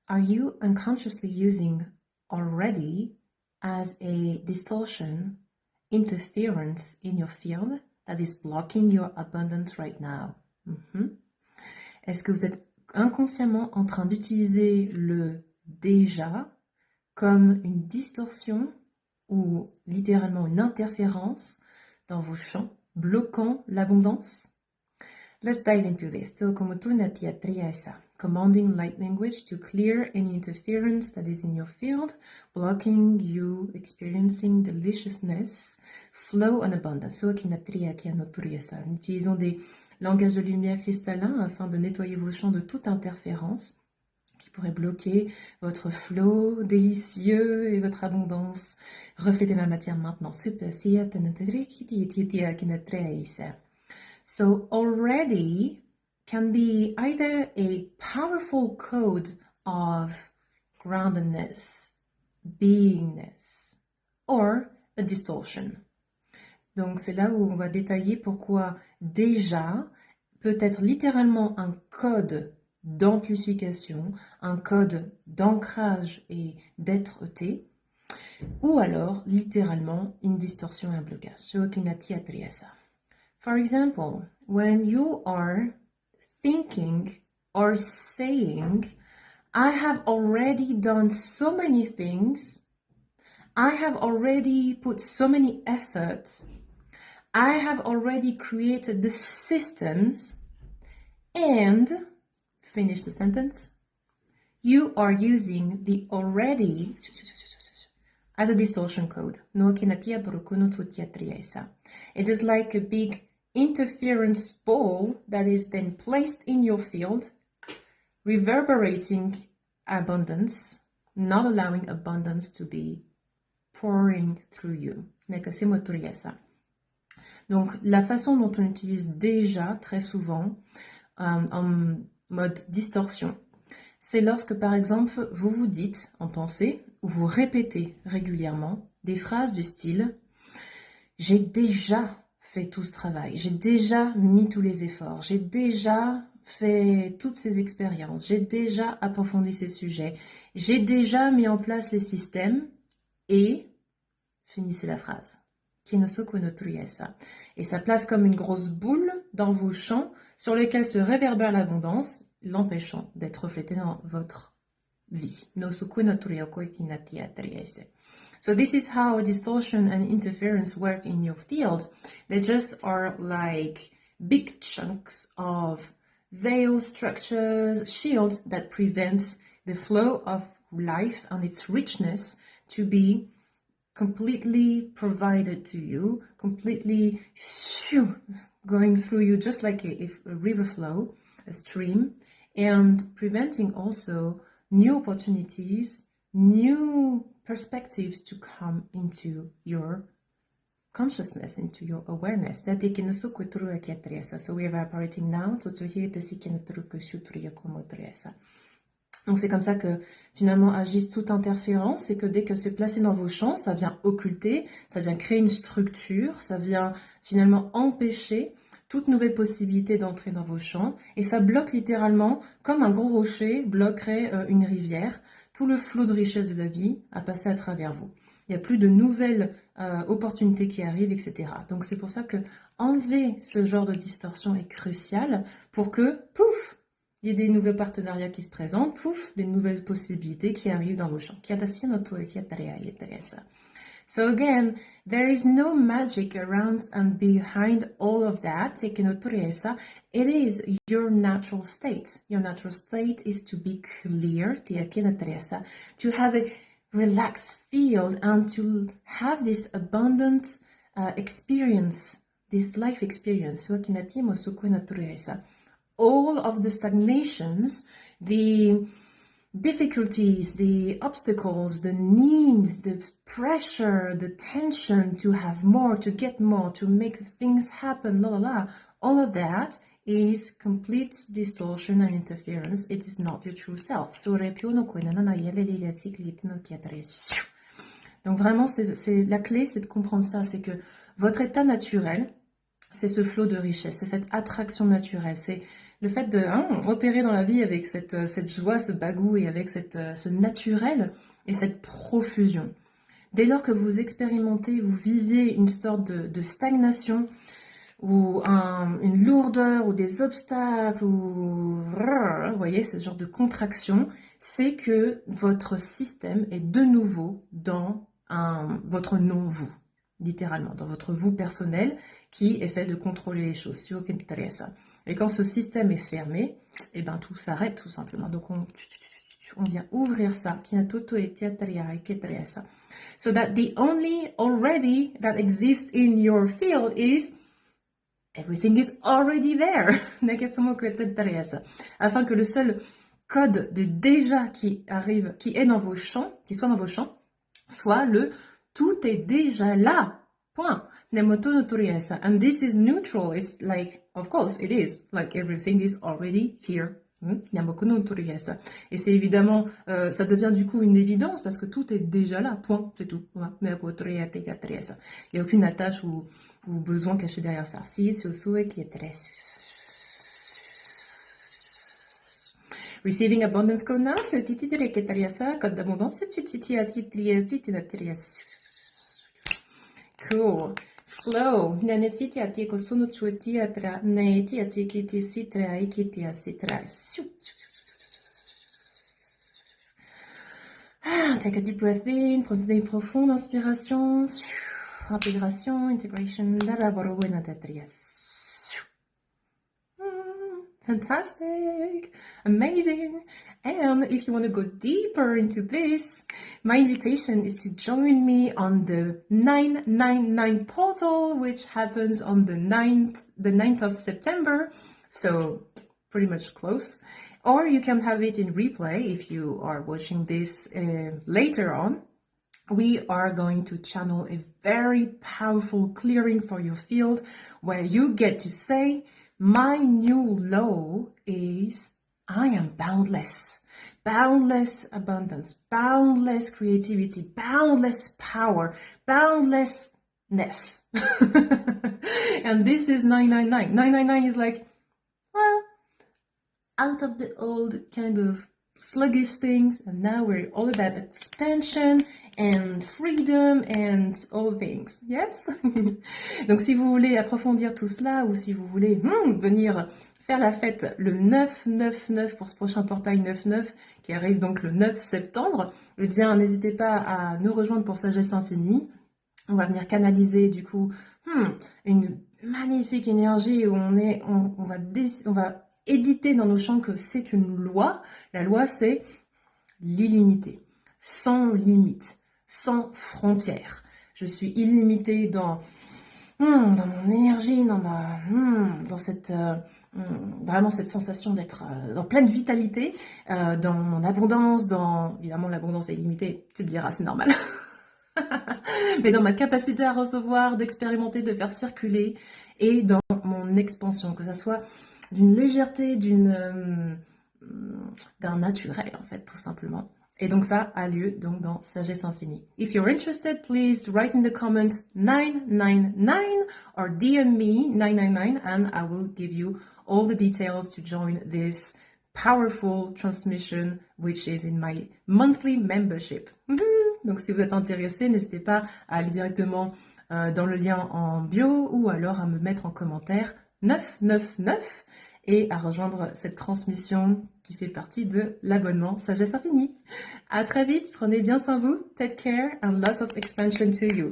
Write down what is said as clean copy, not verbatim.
are you unconsciously using already as a distortion, interference in your field that is blocking your abundance right now? Est-ce que vous êtes inconsciemment en train d'utiliser le déjà comme une distorsion ou littéralement une interférence dans vos champs, bloquant l'abondance? Let's dive into this. So, commanding light language to clear any interference that is in your field, blocking you experiencing deliciousness, flow and abundance. So, utilisons des langages de lumière cristallin afin de nettoyer vos champs de toute interférence qui pourrait bloquer votre flow délicieux et votre abondance. Reflétez la matière maintenant. So already can be either a powerful code of groundedness, beingness, or a distortion. Donc c'est là où on va détailler pourquoi déjà peut être littéralement un code d'amplification, un code d'ancrage et d'être-té, ou alors littéralement une distorsion et un blocage. For example, when you are thinking or saying, I have already done so many things, I have already put so many efforts, I have already created the systems, and, finish the sentence, you are using the already as a distortion code. It is like a big interference ball that is then placed in your field, reverberating abundance, not allowing abundance to be pouring through you. Donc, la façon dont on utilise déjà très souvent en mode distorsion, c'est lorsque, par exemple, vous vous dites en pensée ou vous répétez régulièrement des phrases du style « J'ai déjà fait tout ce travail, j'ai déjà mis tous les efforts, j'ai déjà fait toutes ces expériences, j'ai déjà approfondi ces sujets, j'ai déjà mis en place les systèmes et finissez la phrase. Et ça place comme une grosse boule dans vos champs sur lesquels se réverbère l'abondance, l'empêchant d'être reflété dans votre vie. So this is how distortion and interference work in your field. They just are like big chunks of veil structures, shield that prevents the flow of life and its richness to be completely provided to you, completely going through you just like a river flow, a stream, and preventing also new opportunities, new perspectives to come into your consciousness, into your awareness. So we're evaporating now. Donc c'est comme ça que finalement agissent toute interférence, c'est que dès que c'est placé dans vos champs, ça vient occulter, ça vient créer une structure, ça vient finalement empêcher toute nouvelle possibilité d'entrer dans vos champs, et ça bloque littéralement, comme un gros rocher bloquerait une rivière, tout le flot de richesse de la vie à passer à travers vous. Il n'y a plus de nouvelles opportunités qui arrivent, etc. Donc c'est pour ça que enlever ce genre de distorsion est crucial pour que, pouf, il y ait des nouveaux partenariats qui se présentent, pouf, des nouvelles possibilités qui arrivent dans vos champs. So again, there is no magic around and behind all of that. It is your natural state. Your natural state is to be clear, to have a relaxed field and to have this abundant experience, this life experience. All of the stagnations, the difficulties, the obstacles, the needs, the pressure, the tension to have more, to get more, to make things happen, all of that is complete distortion and interference. It is not your true self. Donc vraiment, c'est la clé, c'est de comprendre ça, c'est que votre état naturel, c'est ce flot de richesse, c'est cette attraction naturelle, c'est Le fait de opérer dans la vie avec cette joie, ce bagou et avec ce naturel et cette profusion. Dès lors que vous expérimentez, vous vivez une sorte de stagnation ou une lourdeur ou des obstacles ou vous voyez ce genre de contraction, c'est que votre système est de nouveau dans votre non-vous, littéralement, dans votre vous personnel qui essaie de contrôler les choses. Et quand ce système est fermé, et ben tout s'arrête tout simplement. Donc on vient ouvrir ça. So that the only already that exists in your field is everything is already there. Afin que le seul code de déjà qui arrive, qui est dans vos champs, qui soit dans vos champs, soit le tout est déjà là. Point. And this is neutral. It's like, of course, it is. Like everything is already here. Et c'est évidemment, ça devient du coup une évidence parce que tout est déjà là, point, c'est tout. Il n'y a aucune attache ou besoin caché derrière ça. Receiving abundance code now, code d'abondance. Cool. Flow. Take a deep breath in. Prenez une profonde inspiration. Intégration, integration. Fantastic, amazing. And if you want to go deeper into this, my invitation is to join me on the 999 portal, which happens on the 9th of September. So pretty much close. Or you can have it in replay if you are watching this later on. We are going to channel a very powerful clearing for your field where you get to say, my new law is I am boundless. Boundless abundance, boundless creativity, boundless power, boundlessness. And this is 999. 999 is like, well, out of the old kind of sluggish things, and now we're all about expansion and freedom and all things. Yes? Donc si vous voulez approfondir tout cela ou si vous voulez venir faire la fête le 9-9-9 pour ce prochain portail 9-9 qui arrive donc le 9 septembre, eh bien n'hésitez pas à nous rejoindre pour Sagesse Infinie. On va venir canaliser du coup une magnifique énergie où on va éditer dans nos champs que c'est une loi. La loi, c'est l'illimité, sans limite, sans frontières. Je suis illimitée dans mon énergie, dans cette vraiment cette sensation d'être en pleine vitalité, dans mon abondance, évidemment l'abondance est illimitée, tu me diras, c'est normal. Mais dans ma capacité à recevoir, d'expérimenter, de faire circuler et dans mon expansion, que ça soit d'une légèreté, d'un naturel en fait, tout simplement. Et donc ça a lieu donc dans Sagesse Infinie. If you're interested, please write in the comment 999 or DM me 999 and I will give you all the details to join this powerful transmission which is in my monthly membership. Donc si vous êtes intéressé, n'hésitez pas à aller directement dans le lien en bio ou alors à me mettre en commentaire 999 et à rejoindre cette transmission qui fait partie de l'abonnement Sagesse Infinie. À très vite, prenez bien soin de vous, take care and lots of expansion to you.